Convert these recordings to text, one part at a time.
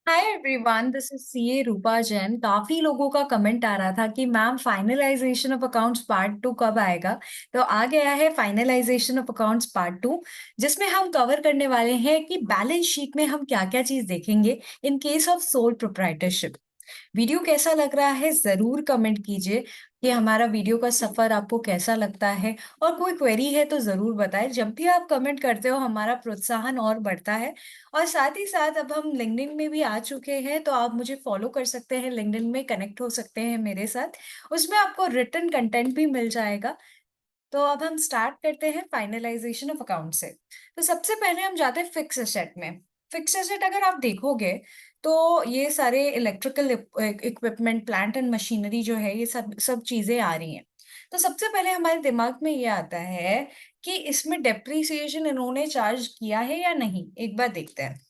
Hi everyone, this is CA Rupa Jain. काफी लोगों का कमेंट आ रहा था कि ma'am finalisation of accounts part 2 कब आएगा। तो आ गया है फाइनलाइजेशन ऑफ अकाउंट्स पार्ट 2, जिसमें हम कवर करने वाले हैं कि बैलेंस शीट में हम क्या क्या चीज देखेंगे इन case of sole proprietorship. Video कैसा लग रहा है जरूर कमेंट कीजिए कि हमारा वीडियो का सफर आपको कैसा लगता है। और कोई क्वेरी है तो जरूर बताएं। जब भी आप कमेंट करते हो हमारा प्रोत्साहन और बढ़ता है। और साथ ही साथ अब हम लिंक्डइन में भी आ चुके हैं, तो आप मुझे फॉलो कर सकते हैं, लिंक्डइन में कनेक्ट हो सकते हैं मेरे साथ। उसमें आपको रिटन कंटेंट भी मिल जाएगा। तो अब हम स्टार्ट करते हैं फाइनलाइजेशन ऑफ अकाउंट से। तो सबसे पहले हम जाते हैं फिक्स एसेट में। फिक्स एसेट अगर आप देखोगे तो ये सारे electrical equipment, plant and machinery जो है, ये सब सब चीजें आ रही हैं। तो सबसे पहले हमारे दिमाग में ये आता है कि इसमें डेप्रिसिएशन इन्होंने चार्ज किया है या नहीं, एक बार देखते हैं।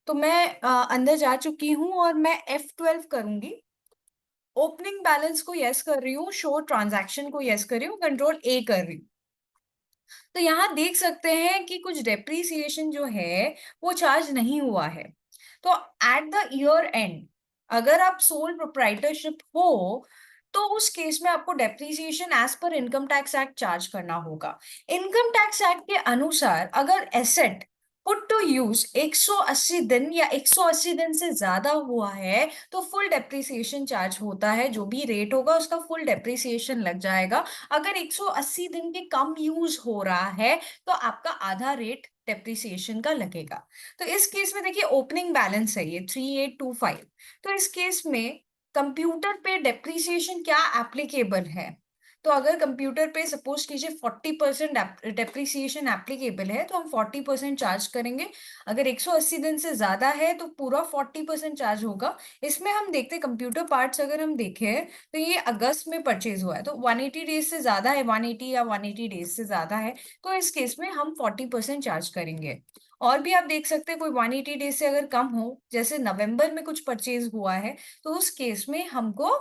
तो मैं अंदर जा चुकी हूँ और मैं F12 करूंगी। ओपनिंग बैलेंस को यस कर रही हूँ, शो ट्रांजैक्शन को यस कर रही हूँ, कंट्रोल ए कर रही हूँ। तो यहाँ देख सकते हैं कि कुछ डेप्रीसिएशन जो है वो चार्ज नहीं हुआ है। तो एट द ईयर एंड अगर आप सोल प्रोप्राइटरशिप हो तो उस केस में आपको depreciation as per income tax act charge करना होगा। इनकम टैक्स एक्ट के अनुसार अगर एसेट पुट टू यूज 180 दिन या 180 दिन से ज्यादा हुआ है तो फुल डेप्रीसिएशन चार्ज होता है। जो भी रेट होगा उसका फुल डेप्रीसिएशन लग जाएगा। अगर 180 दिन के कम यूज हो रहा है तो आपका आधा रेट डेप्रिसिएशन का लगेगा। तो इस केस में देखिए ओपनिंग बैलेंस है ये 3825। तो इस केस में कंप्यूटर पे डेप्रिसिएशन क्या एप्लीकेबल है। तो अगर कंप्यूटर पे सपोज कीजिए 40% डेप्रिसिएशन एप्लीकेबल है तो हम 40% चार्ज करेंगे। अगर 180 दिन से ज्यादा है तो पूरा 40% चार्ज होगा। इसमें हम देखते हैं कंप्यूटर पार्ट्स अगर हम देखें तो ये अगस्त में परचेज हुआ है, तो 180 डेज से ज्यादा है, 180 या 180 डेज से ज्यादा है, तो इस केस में हम 40% चार्ज करेंगे। और भी आप देख सकते हैं कोई 180 डेज से अगर कम हो, जैसे नवंबर में कुछ परचेज हुआ है, तो उस केस में हमको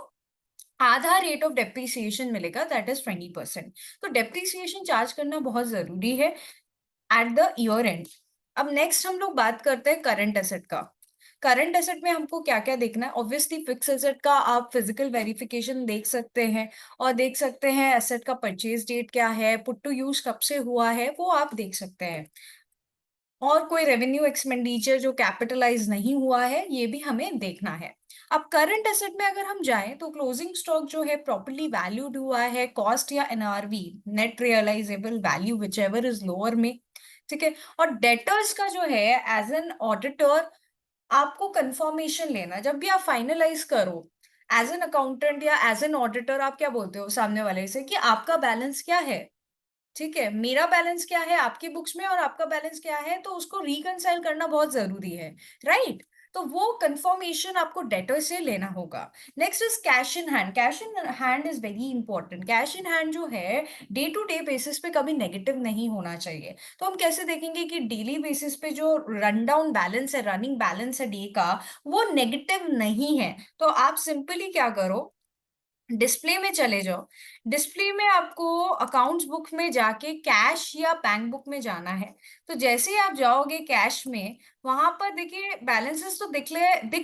आधा रेट ऑफ डेप्रिसिएशन मिलेगा, दैट इज 20%। तो डेप्रिसिएशन चार्ज करना बहुत जरूरी है एट द ईयर एंड। अब नेक्स्ट हम लोग बात करते हैं करंट एसेट का। करंट एसेट में हमको क्या क्या देखना है। ऑब्वियसली फिक्स एसेट का आप फिजिकल वेरिफिकेशन देख सकते हैं और देख सकते हैं एसेट का परचेज डेट क्या है, पुट टू यूज कब से हुआ है, वो आप देख सकते हैं। और कोई रेवेन्यू एक्सपेंडिचर जो कैपिटलाइज नहीं हुआ है ये भी हमें देखना है। अब करंट एसेट में अगर हम जाएं तो क्लोजिंग स्टॉक जो है प्रॉपर्ली वैल्यूड हुआ है, कॉस्ट या NRV, net realisable value whichever is lower में। ठीक है। और डेटर्स का जो है एज एन ऑडिटर आपको कंफर्मेशन लेना जब भी आप फाइनलाइज करो। एज एन अकाउंटेंट या एज एन ऑडिटर आप क्या बोलते हो सामने वाले से कि आपका बैलेंस क्या है। ठीक है, मेरा बैलेंस क्या है आपकी बुक्स में और आपका बैलेंस क्या है, तो उसको रिकंसाइल करना बहुत जरूरी है। राइट। तो वो कंफर्मेशन आपको डेटर से लेना होगा। Next is cash in hand. Cash in hand is very important. Cash in hand जो है डे टू डे बेसिस पे कभी नेगेटिव नहीं होना चाहिए। तो हम कैसे देखेंगे कि डेली बेसिस पे जो रन डाउन बैलेंस है, रनिंग बैलेंस है डे का, वो नेगेटिव नहीं है। तो आप सिंपली क्या करो, डिस्प्ले में चले जाओ। डिस्प्ले में आपको अकाउंट्स बुक में जाके कैश या बैंक बुक में जाना है। तो जैसे ही आप जाओगे कैश में, वहां पर देखिए बैलेंसेस तो दिख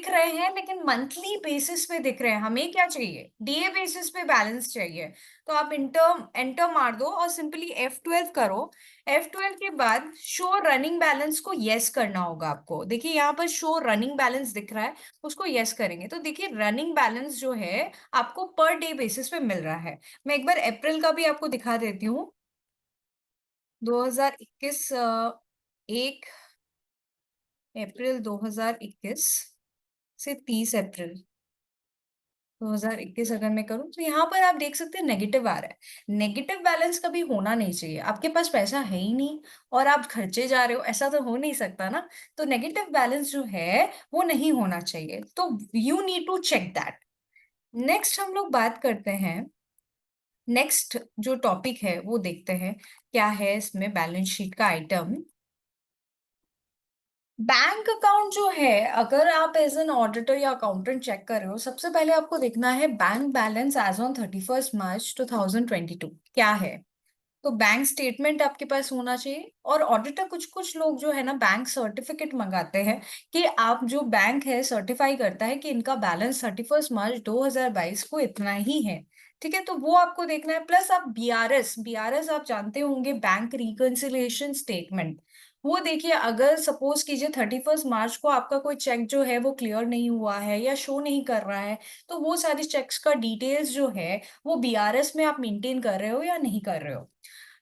रहे हैं लेकिन मंथली बेसिस पे दिख रहे हैं। हमें क्या चाहिए, डे बेसिस पे बैलेंस चाहिए। तो आप इंटर एंटर मार दो और सिंपली F12 करो। F12 के बाद शो रनिंग बैलेंस को यस करना होगा आपको। देखिए यहाँ पर शो रनिंग बैलेंस दिख रहा है, उसको यस करेंगे तो देखिए रनिंग बैलेंस जो है आपको पर डे बेसिस पे मिल रहा है। मैं एक बार अप्रैल का भी आपको दिखा देती हूँ। 2021, 1 अप्रैल 2021 से 30 अप्रैल 2021 अगर मैं करूँ तो यहाँ पर आप देख सकते हैं नेगेटिव आ रहा है। नेगेटिव बैलेंस कभी होना नहीं चाहिए। आपके पास पैसा है ही नहीं और आप खर्चे जा रहे हो, ऐसा तो हो नहीं सकता ना। तो नेगेटिव बैलेंस जो है वो नहीं होना चाहिए। तो you need to check that. Next हम लोग बात करते हैं। नेक्स्ट जो टॉपिक है वो देखते हैं क्या है इसमें बैलेंस शीट का आइटम। बैंक अकाउंट जो है, अगर आप एज एन ऑडिटर या अकाउंटेंट चेक कर रहे हो, सबसे पहले आपको देखना है बैंक बैलेंस एज ऑन 31 मार्च 2022 क्या है। तो बैंक स्टेटमेंट आपके पास होना चाहिए, और ऑडिटर कुछ-कुछ लोग जो है ना बैंक सर्टिफिकेट मंगाते हैं कि आप जो बैंक है सर्टिफाई करता है कि इनका बैलेंस 31 मार्च 2022 को इतना ही है। ठीक है? तो वो आपको देखना है, प्लस आप बीआरएस, बीआरएस आप जानते होंगे, बैंक रिकंसिलिएशन स्टेटमेंट। वो देखिए, अगर सपोज़ कीजिए 31 मार्च को आपका कोई चेक जो है वो क्लियर नहीं हुआ है या शो नहीं कर रहा है, तो वो सारी चेक्स का डिटेल्स जो है वो बीआरएस में आप मेंटेन कर रहे हो या नहीं कर रहे हो।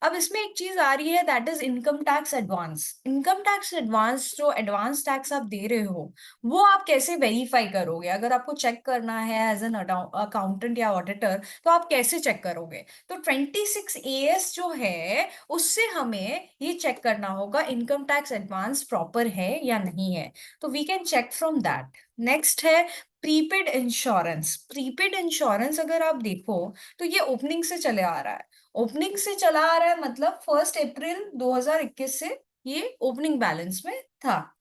अब इसमें एक चीज़ आ रही है, that is income tax advance. Income tax advance, जो एडवांस टैक्स आप दे रहे हो, वो आप कैसे वेरीफ़ाई करोगे? अगर आपको चेक करना है एज़ एन अकाउंटेंट या ऑडिटर, तो आप कैसे चेक करोगे? तो 26 एएस जो है, उससे हमें ये चेक करना होगा इनकम टैक्स एडवांस प्रॉपर है या नहीं है। तो we can check from that. Next है प्रीपेड इंश्योरेंस। प्रीपेड इंश्योरेंस अगर आप देखो, तो ये ओपनिंग से चले आ रहा है। ओपनिंग से चला आ रहा है, मतलब 1 अप्रैल 2021 से ये ओपनिंग बैलेंस में था।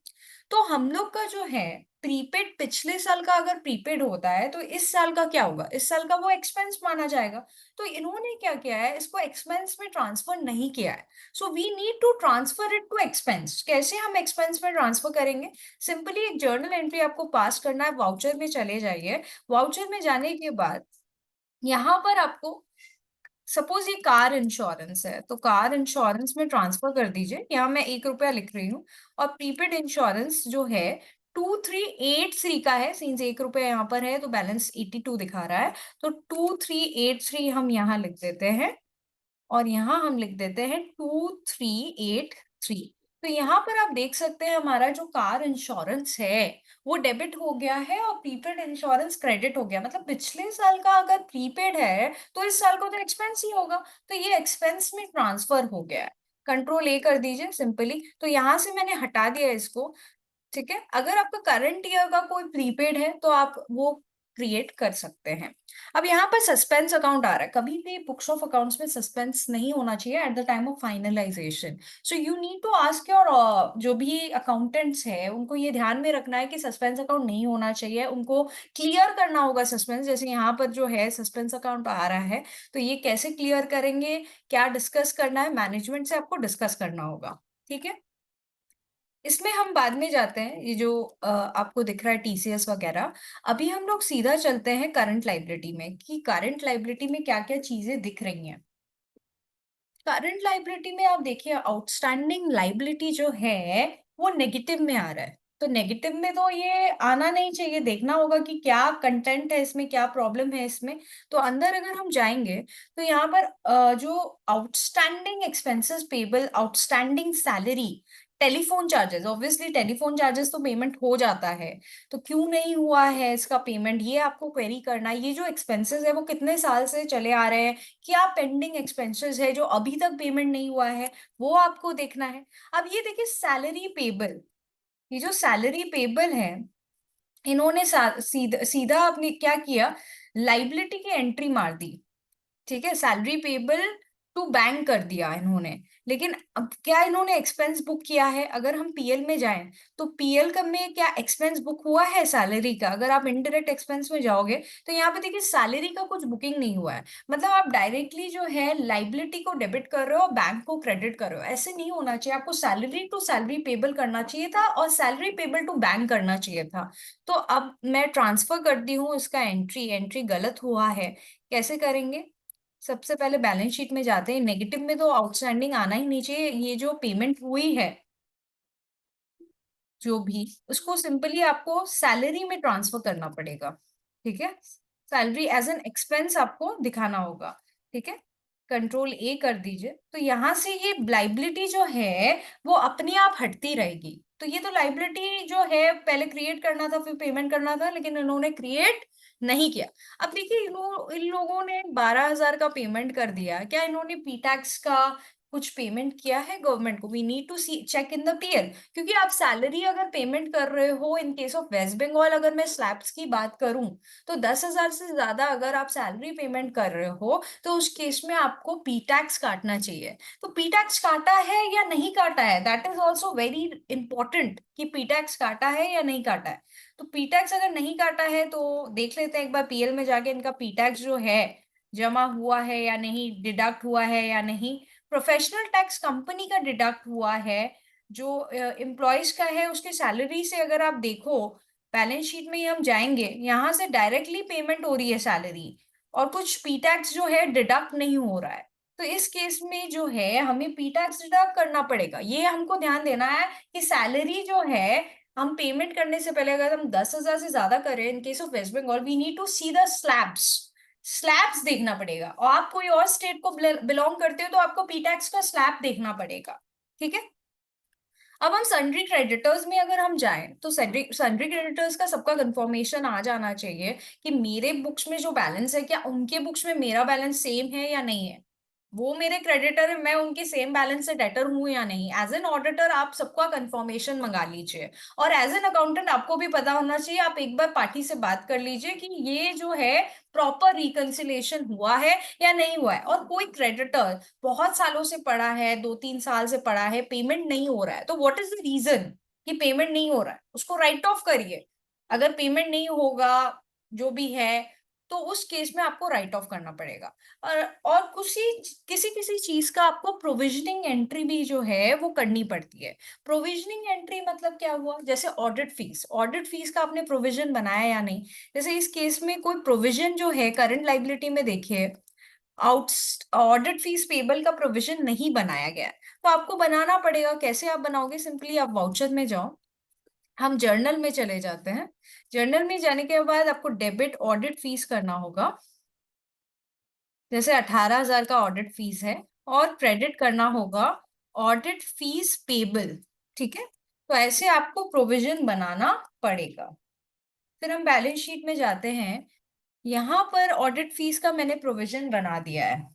तो हम लोग का जो है प्रीपेड, पिछले साल का अगर प्रीपेड होता है तो इस साल का क्या होगा? इस साल का वो एक्सपेंस माना जाएगा। तो इन्होंने क्या किया है, इसको एक्सपेंस में ट्रांसफर नहीं किया है। So we need to transfer it to expense. कैसे हम एक्सपेंस में ट्रांसफर करेंगे? सिंपली एक जर्नल एंट्री आपको पास करना है, वाउचर में चले जाइए। वाउचर में जाने के बाद यहाँ पर आपको, सपोज ये कार इंश्योरेंस है, तो कार इंश्योरेंस में ट्रांसफर कर दीजिए। यहाँ मैं ₹1 लिख रही हूँ, और प्रीपेड इंश्योरेंस जो है 2383 का है, सिंस ₹1 यहाँ पर है तो बैलेंस 82 दिखा रहा है, तो 2383 हम यहाँ लिख देते हैं, और यहाँ हम लिख देते हैं 2383। तो यहाँ पर आप देख सकते हैं हमारा जो कार इंश्योरेंस है वो डेबिट हो गया है, और प्रीपेड इंश्योरेंस क्रेडिट हो गया। मतलब पिछले साल का अगर प्रीपेड है तो इस साल को तो एक्सपेंस ही होगा, तो ये एक्सपेंस में ट्रांसफर हो गया है। कंट्रोल ए कर दीजिए सिंपली, तो यहाँ से मैंने हटा दिया इसको। ठीक है? अगर आपका करंट ईयर का कोई प्रीपेड है तो आप वो क्रिएट कर सकते हैं। अब यहाँ पर सस्पेंस अकाउंट आ रहा है। कभी भी बुक्स ऑफ अकाउंट्स में सस्पेंस नहीं होना चाहिए at the time of finalisation. So you need to ask your जो भी अकाउंटेंट्स हैं, उनको ये ध्यान में रखना है कि सस्पेंस अकाउंट नहीं होना चाहिए। उनको क्लियर करना होगा सस्पेंस। जैसे यहाँ पर जो है सस्पेंस अकाउंट आ रहा है, तो ये कैसे क्लियर करेंगे, क्या डिस्कस करना है, मैनेजमेंट से आपको डिस्कस करना होगा। ठीक है? इसमें हम बाद में जाते हैं, ये जो आपको दिख रहा है टीसीएस वगैरह। अभी हम लोग सीधा चलते हैं करंट लायबिलिटी में, कि करंट लायबिलिटी में क्या-क्या चीज़ें दिख रही हैं। करंट लायबिलिटी में आप देखिए, आउटस्टैंडिंग लायबिलिटी जो है, वो नेगेटिव में आ रहा है। तो नेगेटिव में तो ये आना नहीं चाहिए, देखना होगा कि क्या कंटेंट है इसमें, क्या प्रॉब्लम है इसमें। तो अंदर अगर हम जाएँगे, तो यहाँ पर जो outstanding expenses payable, outstanding salary, telephone charges, obviously telephone charges तो पेमेंट हो जाता है। तो क्यों नहीं हुआ है इसका पेमेंट, ये आपको क्वेरी करना है। ये जो एक्सपेंसेस है, वो कितने साल से चले आ रहे हैं, क्या पेंडिंग एक्सपेंसेस है जो अभी तक पेमेंट नहीं हुआ है, वो आपको देखना है। अब ये देखिए सैलरी पेएबल, ये जो सैलरी पेएबल है, इन्होंने सीधा आपने क्या किया, लायबिलिटी की एंट्री मार दी। ठीक है? सैलरी पेएबल टू बैंक कर दिया इन्होंने। लेकिन अब क्या इन्होंने एक्सपेंस बुक किया है? अगर हम पीएल में जाएँ, तो पीएल क में क्या एक्सपेंस बुक हुआ है सैलरी का? अगर आप इनडायरेक्ट एक्सपेंस में जाओगे, तो यहाँ पे देखिए सैलरी का कुछ बुकिंग नहीं हुआ है। मतलब आप डायरेक्टली जो है लायबिलिटी को डेबिट कर रहे हो और बैंक को क्रेडिट कर रहे हो। ऐसे नहीं होना चाहिए, आपको सैलरी टू सैलरी पेएबल करना चाहिए था, और सैलरी पेएबल टू बैंक करना चाहिए था। तो अब मैं ट्रांसफर करती हूँ इसका एंट्री, एंट्री गलत हुआ है। कैसे करेंगे? सबसे पहले बैलेंस शीट में जाते हैं, नेगेटिव में तो आउटस्टैंडिंग आना ही नहीं चाहिए। ये जो पेमेंट हुई है, जो भी, उसको सिंपली आपको सैलरी में ट्रांसफर करना पड़ेगा। ठीक है? सैलरी एज़ एन एक्सपेंस आपको दिखाना होगा। ठीक है? कंट्रोल ए कर दीजिए। तो यहाँ से ये लायबिलिटी जो है, वो अपने आप हटती रहेगी। तो ये तो लायबिलिटी जो है पहले क्रिएट करना था, फिर पेमेंट करना था, लेकिन इन्होंने क्रिएट नहीं किया। अब देखिए इन लोगों ने 12,000 का पेमेंट कर दिया। क्या इन्होंने पी-टैक्स का कुछ पेमेंट किया है गवर्नमेंट को? We need to see check in the PL, क्योंकि आप सैलरी अगर पेमेंट कर रहे हो, in case of West Bengal अगर मैं स्लैब्स की बात करूँ, तो 10,000 से ज़्यादा अगर आप सैलरी पेमेंट कर रहे हो, तो उस केस में आपको पी-टैक्स काटना चाहिए। तो पी-टैक्स काटा है या नहीं काटा है, that is also very important, कि पी-टैक्स काटा है या नहीं काटा है। तो पी-टैक्स अगर नहीं काटा है, तो देख लेते हैं एक बार पीएल में जाके इनका पी-टैक्स जो है, जमा हुआ है या नहीं, डिडक्ट हुआ है या नहीं। प्रोफेशनल टैक्स कंपनी का डिडक्ट हुआ है, जो एम्प्लॉयज का है उसके सैलरी से अगर आप देखो, बैलेंस शीट में ही हम जाएंगे, यहाँ से डायरेक्टली पेमेंट हो रही है सैलरी, और कुछ पी टैक्स जो है डिडक्ट नहीं हो रहा है। तो इस केस में जो है हमें पी टैक्स डिडक्ट करना पड़ेगा। ये हमको ध्यान देना है कि सैलरी जो है, हम पेमेंट करने से पहले अगर हम 10,000 से ज्यादा करें, in case of West Bengal we need to see the slabs, slabs देखना पड़ेगा। और आप कोई और स्टेट को बिलोंग करते हो तो आपको पी टैक्स का स्लैब देखना पड़ेगा। ठीक है। अब हम सन्ड्री क्रेडिटर्स में अगर हम जाएं तो सन्ड्री सन्ड्री क्रेडिटर्स का सबका कंफर्मेशन आ जाना चाहिए कि मेरे बुक्स में जो बैलेंस है, क्या उनके बुक्स में मेरा बैलेंस सेम है या नहीं है। वो मेरे क्रेडिटर है, मैं उनके सेम बैलेंस से डेटर हूं या नहीं। एज एन ऑडिटर आप सबका कंफर्मेशन मंगा लीजिए, और एज एन अकाउंटेंट आपको भी पता होना चाहिए। आप एक बार पार्टी से बात कर लीजिए कि ये जो है प्रॉपर रिकंसिलिएशन हुआ है या नहीं हुआ है। और कोई क्रेडिटर बहुत सालों से पड़ा है, 2-3 साल से पड़ा है, पेमेंट नहीं हो रहा है, तो व्हाट इज द रीजन कि पेमेंट नहीं हो रहा है, उसको राइट ऑफ करिए। अगर पेमेंट नहीं होगा जो भी है, तो उस केस में आपको राइट ऑफ करना पड़ेगा। और किसी किसी चीज का आपको प्रोविजनिंग एंट्री भी जो है वो करनी पड़ती है। प्रोविजनिंग एंट्री मतलब क्या हुआ, जैसे ऑडिट फीस का आपने प्रोविजन बनाया या नहीं। जैसे इस केस में कोई प्रोविजन जो है करंट लाइबिलिटी में देखिए, आउट ऑडिट फीस पेबल का प्रोविजन नहीं बनाया गया है, तो आपको बनाना पड़ेगा। कैसे आप बनाओगे, सिंपली आप वाउचर में जाओ, हम जर्नल में चले जाते हैं। जर्नल में जाने के बाद आपको डेबिट ऑडिट फीस करना होगा, जैसे 18,000 का ऑडिट फीस है, और क्रेडिट करना होगा ऑडिट फीस पेबल। ठीक है। तो ऐसे आपको प्रोविजन बनाना पड़ेगा। फिर हम बैलेंस शीट में जाते हैं, यहाँ पर ऑडिट फीस का मैंने प्रोविजन बना दिया है।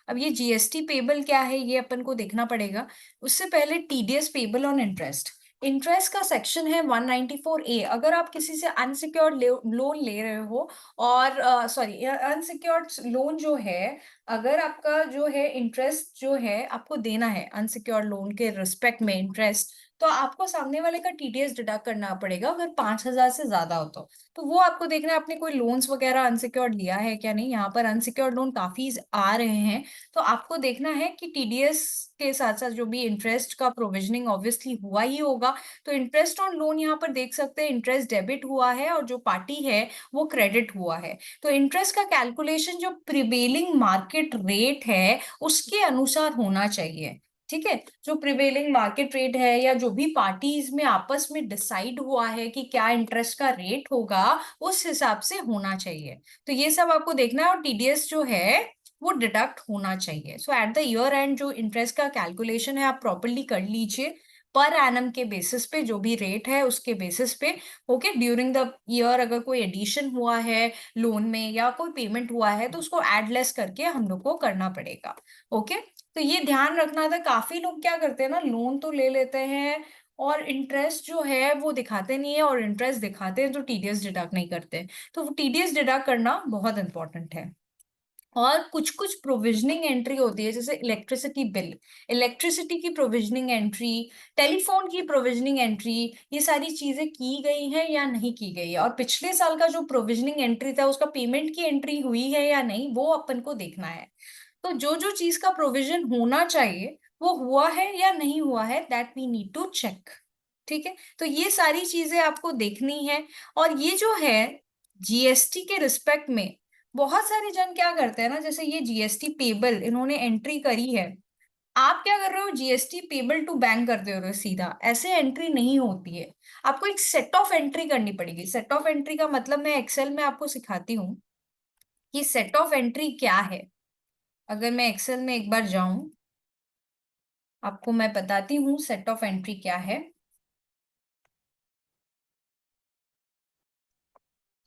अब ये जीएसटी पेबल क्या है ये अपन को देखना पड़ेगा। उससे पहले TDS payable on interest, interest का सेक्शन है 194A। अगर आप किसी से अनसिक्योर्ड लोन ले रहे हो, और सॉरी, अनसिक्योर्ड लोन जो है, अगर आपका जो है इंटरेस्ट जो है आपको देना है अनसिक्योर्ड लोन के रिस्पेक्ट में इंटरेस्ट, तो आपको सामने वाले का टीडीएस डिडक्ट करना पड़ेगा अगर 5,000 से ज्यादा हो तो वो आपको देखना है आपने कोई लोन्स वगैरह अनसिक्योर्ड लिया है क्या नहीं। यहाँ पर अनसिक्योर्ड लोन काफी आ रहे हैं, तो आपको देखना है कि टीडीएस के साथ साथ जो भी इंटरेस्ट का प्रोविजनिंग ऑब्वियसली हुआ ही होगा। तो इंटरेस्ट ऑन लोन यहाँ पर देख सकते हैं, इंटरेस्ट डेबिट हुआ है और जो पार्टी है वो क्रेडिट हुआ है। तो इंटरेस्ट का कैलकुलेशन जो प्रिवेलिंग मार्केट रेट है उसके अनुसार होना चाहिए। ठीक है। जो प्रिवेलिंग मार्केट रेट है, या जो भी पार्टीज में आपस में डिसाइड हुआ है कि क्या इंटरेस्ट का रेट होगा, उस हिसाब से होना चाहिए। तो ये सब आपको देखना है, और टीडीएस जो है वो डिडक्ट होना चाहिए। सो एट द ईयर एंड जो इंटरेस्ट का कैलकुलेशन है आप प्रॉपरली कर लीजिए, पर एनम के बेसिस पे, जो भी रेट है उसके बेसिस पे। ओके, ड्यूरिंग द ईयर अगर कोई एडिशन हुआ है लोन में या कोई पेमेंट हुआ है तो उसको एड लेस करके हम लोग को करना पड़ेगा। ओके। तो ये ध्यान रखना था। काफी लोग क्या करते हैं ना, लोन तो ले लेते हैं और इंटरेस्ट जो है वो दिखाते नहीं है, और इंटरेस्ट दिखाते हैं तो टीडीएस डिडक्ट नहीं करते। तो टीडीएस डिडक्ट करना बहुत इंपॉर्टेंट है। और कुछ कुछ प्रोविजनिंग एंट्री होती है, जैसे इलेक्ट्रिसिटी बिल, इलेक्ट्रिसिटी की प्रोविजनिंग एंट्री, टेलीफोन की प्रोविजनिंग एंट्री, ये सारी चीजें की गई हैं या नहीं की गई है, और पिछले साल का जो प्रोविजनिंग एंट्री था उसका पेमेंट की एंट्री हुई है या नहीं, वो अपन को देखना है। तो जो जो चीज का प्रोविजन होना चाहिए वो हुआ है या नहीं हुआ है, that we need to check. ठीक है। तो ये सारी चीजें आपको देखनी है। और ये जो है जीएसटी के रिस्पेक्ट में, बहुत सारे जन क्या करते हैं ना, जैसे ये जीएसटी पेबल इन्होंने एंट्री करी है, आप क्या कर रहे हो, जीएसटी पेबल टू बैंक कर दे रहे हो सीधा, ऐसे एंट्री नहीं होती है। आपको एक सेट ऑफ एंट्री करनी पड़ेगी। सेट ऑफ एंट्री का मतलब मैं एक्सेल में आपको सिखाती हूँ कि सेट ऑफ एंट्री क्या है। अगर मैं एक्सेल में एक बार जाऊं, आपको मैं बताती हूँ सेट ऑफ एंट्री क्या है।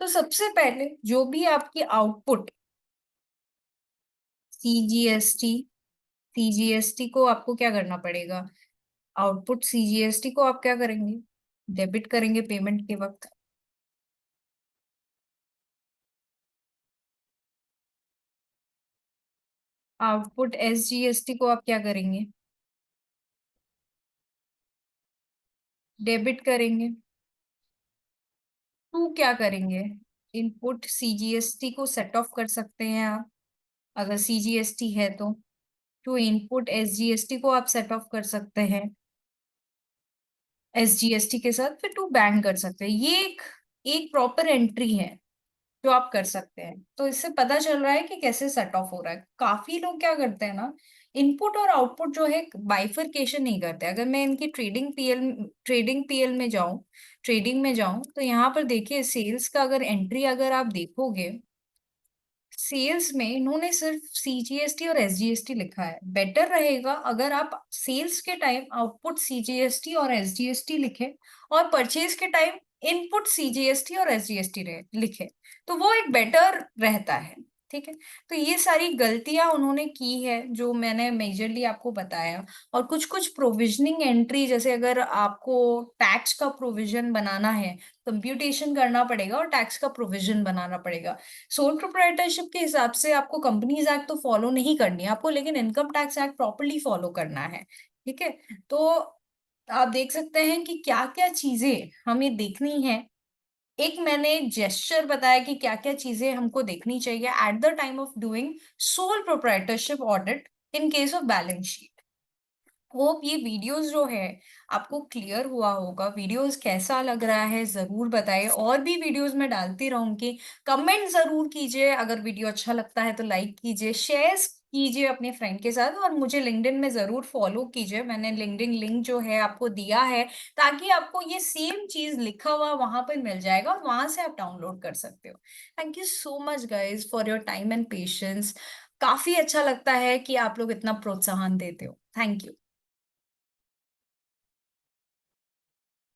तो सबसे पहले जो भी आपकी आउटपुट सीजीएसटी, सीजीएसटी को आपको क्या करना पड़ेगा, आउटपुट सीजीएसटी को आप क्या करेंगे, डेबिट करेंगे पेमेंट के वक्त। आउटपुट एसजीएसटी को आप क्या करेंगे, डेबिट करेंगे। टू क्या करेंगे, इनपुट सीजीएसटी को सेट ऑफ कर सकते हैं आप, अगर सीजीएसटी है तो। टू इनपुट एसजीएसटी को आप सेट ऑफ कर सकते हैं एसजीएसटी के साथ, फिर टू बैंक कर सकते हैं। ये एक एक प्रॉपर एंट्री है जो आप कर सकते हैं। तो इससे पता चल रहा है कि कैसे सेट ऑफ हो रहा है। काफी लोग क्या करते हैं ना, इनपुट और आउटपुट जो है बाइफरकेशन नहीं करते। अगर मैं इनकी ट्रेडिंग पीएल में जाऊं, ट्रेडिंग में जाऊं, तो यहाँ पर देखिए सेल्स का अगर एंट्री अगर आप देखोगे, सेल्स में इन्होंने सिर्फ सीजीएसटी और एसजीएसटी लिखा है। बेटर रहेगा अगर आप सेल्स के टाइम आउटपुट सीजीएसटी और एसजीएसटी लिखे, और परचेज के टाइम इनपुट सीजीएसटी और एसजीएसटी लिखे, तो वो एक बेटर रहता है। ठीक है, तो ये सारी गलतियां उन्होंने की है जो मैंने मेजरली आपको बताया। और कुछ कुछ प्रोविजनिंग एंट्री, जैसे अगर आपको टैक्स का प्रोविजन बनाना है, कंप्यूटेशन करना पड़ेगा और टैक्स का प्रोविजन बनाना पड़ेगा। सोल प्रोप्राइटरशिप के हिसाब से आपको कंपनीज एक्ट तो फॉलो नहीं करनी है आपको, लेकिन income tax act properly follow करना है। ठीक है, तो आप देख सकते हैं कि क्या क्या चीजें हमें देखनी है। एक मैंने जेस्चर बताया कि क्या क्या चीजें हमको देखनी चाहिए at the time of doing sole proprietorship audit in case of balance sheet. Hope ये वीडियोस जो है आपको क्लियर हुआ होगा। वीडियोस कैसा लग रहा है जरूर बताइए, और भी वीडियोस मैं डालती रहूंगी। कमेंट जरूर कीजिए, अगर वीडियो अच्छा लगता है तो लाइक कीजिए, शेयर कीजिए अपने फ्रेंड के साथ, और मुझे लिंक्डइन में जरूर फॉलो कीजिए। मैंने लिंक्डइन लिंक जो है आपको दिया है, ताकि आपको ये सेम चीज लिखा हुआ वहां पर मिल जाएगा और वहां से आप डाउनलोड कर सकते हो। Thank you so much guys for your time and patience. काफी अच्छा लगता है कि आप लोग इतना प्रोत्साहन देते हो। Thank you.